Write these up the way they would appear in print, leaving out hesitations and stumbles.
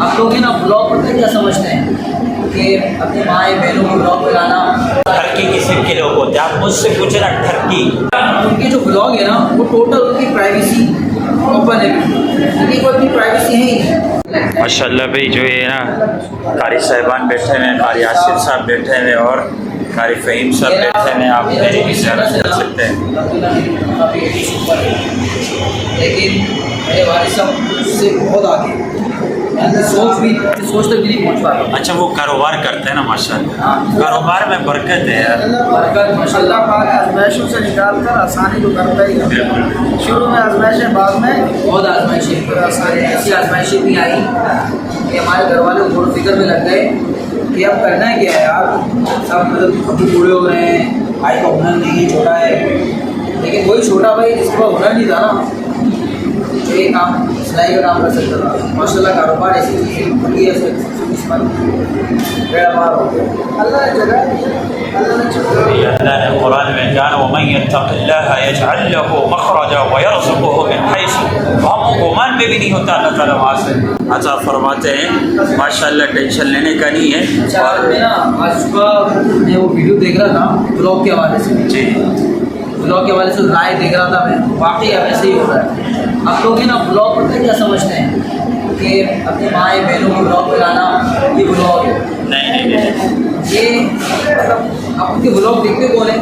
آپ لوگ نا بلاگ پتہ کیا سمجھتے ہیں کہ اپنی مائیں بہنوں کو بلاگ پہ لانا ٹرکی کسی کے لوگ ہوتے ہیں. آپ مجھ سے پوچھ رہے ٹرکی ان کی جو بلاگ ہے نا وہ ٹوٹل ان کی پرائیویسی اوپن ہے. ان کی کوئی اپنی پرائیویسی ہے ہی نہیں. ماشاء اللہ بھائی جو ہے نا قاری صاحبان بیٹھے ہوئے ہیں, قاری آصف صاحب بیٹھے ہوئے اور قاری فہیم صاحب بیٹھے ہوئے ہیں. آپ میری بھی زیارت کر سکتے ہیں. لیکن میرے والد صاحب اس سے بہت آگے سوچ تک بھی نہیں پہنچ پا رہا. اچھا وہ کاروبار کرتے ہیں نا ماشاء اللہ, کاروبار میں برکت ہے یار. برکت ماشاء اللہ پاک آزمائشوں سے نکال کر آسانی تو کرتا ہی ہے. شروع میں آزمائشیں, بعد میں بہت آزمائشیں, ایسی آزمائشیں بھی آئی کہ ہمارے گھر والے غور و فکر میں لگ گئے کہ اب کرنا ہے کیا ہے یار. سب مطلب ابو بوڑھے ہو رہے ہیں, بھائی کا ہنر نہیں ہے, چھوٹا ہے. لیکن وہی چھوٹا بھائی جس کے پاس ہنر نہیں تھا نا, جو یہ کام سلائی کا کام کر سکتا تھا, ماشاء اللہ کاروبار ایسی چیز کھلی ہے اس پر بیڑا پار ہو گیا. اللہ نے جگہ اللہ نے اللہ نے قرآن میں کہا وَمَن يَتَّقِ اللَّهَ يَجْعَلْ لَهُ مَخْرَجًا وَيَرْزُقْهُ مِنْ حَيْثُ, ہم گمان میں بھی نہیں ہوتا اللہ تعالیٰ وہاں سے عطا فرماتے ہیں. ماشاء اللہ ٹینشن لینے کا نہیں ہے. اچھا میں نا آج صبح میں وہ ویڈیو دیکھ رہا تھا بلاگ کے حوالے سے. جی بلاگ کے حوالے سے رائے دیکھ رہا تھا میں, واقعی اب ایسے ہی ہو رہا ہے. آپ لوگ نا بلاگ پتہ کیا سمجھتے ہیں کہ اپنی مائیں بہنوں کو بلاگ پہ لانا یہ بلاگ ہے. نہیں یہ مطلب آپ ان کے بلاگ دیکھتے کون ہیں؟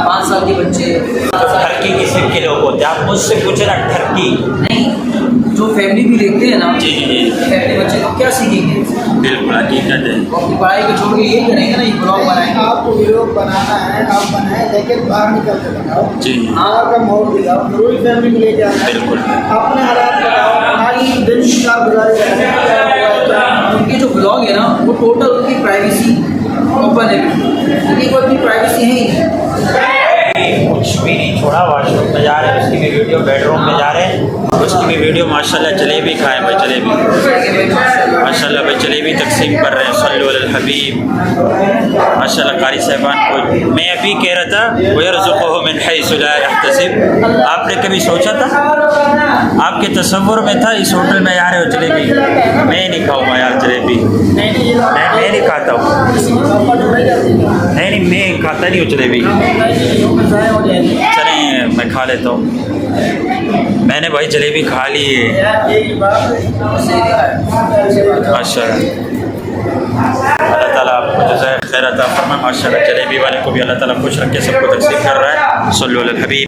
5 سال کے بچے, 7 سال ٹرکی کسی کے لوگ ہوتے ہیں. آپ مجھ سے پوچھ رہے ٹرکی نہیں, جو فیملی بھی دیکھتے ہیں نا, جی جی جی فیملی بچے تو کیا سیکھیں گے؟ بالکل حقیقت ہے. وہ اپنی پڑھائی کو چھوڑ کے یہی کریں گے نا, یہ بلاگ بنائیں گے. آپ کو ویڈیو بنانا ہے آپ بنائیں, لیکن باہر نکل کے بناؤ. جی باہر کا ماحول دکھاؤ, ضروری فیملی کو لے کے آنا ہے. بالکل اپنے حالات بتاؤ, آئی دن کی کارگزاری کریں. ان کی جو بلاگ ہے نا وہ ٹوٹل ان کی پرائیویسی اوپن ہے. ان کی کوئی اپنی پرائیویسی ہے ہی نہیں. کچھ بھی نہیں چھوڑا, واش روم میں جا رہے ہیں, اس کی بھی ویڈیو, بیڈ روم میں جا رہے ہیں, اس کی بھی ویڈیو. ماشاء اللہ جلیبی کھائیں بھائی, جلیبی ماشاء اللہ بھائی, جلیبی تقسیم کر رہے ہیں. صلو علی الحبیب. ماشاء اللہ قاری صاحبان کو میں ابھی کہہ رہا تھا وَيَرْزُقُهُ مِنْ حَيْثُ لَا يَحْتَسِبُ. آپ نے کبھی سوچا تھا, آپ کے تصور میں تھا اس ہوٹل میں جا رہے ہو جلیبی؟ میں نہیں کھاؤں گا یار جلیبی, میں نہیں کھاتا ہوں. نہیں میں کھاتا نہیں ہوں جلیبی. چلیں میں کھا لیتا ہوں. میں نے بھائی جلیبی کھا لی ہے ماشاء اللہ. اللہ تعالیٰ آپ کو جزائے خیر عطا فرمائے. ماشاء اللہ جلیبی والے کو بھی اللہ تعالیٰ خوش رکھ کے سب کو تقسیم کر رہا ہے. صلو علی الحبیب.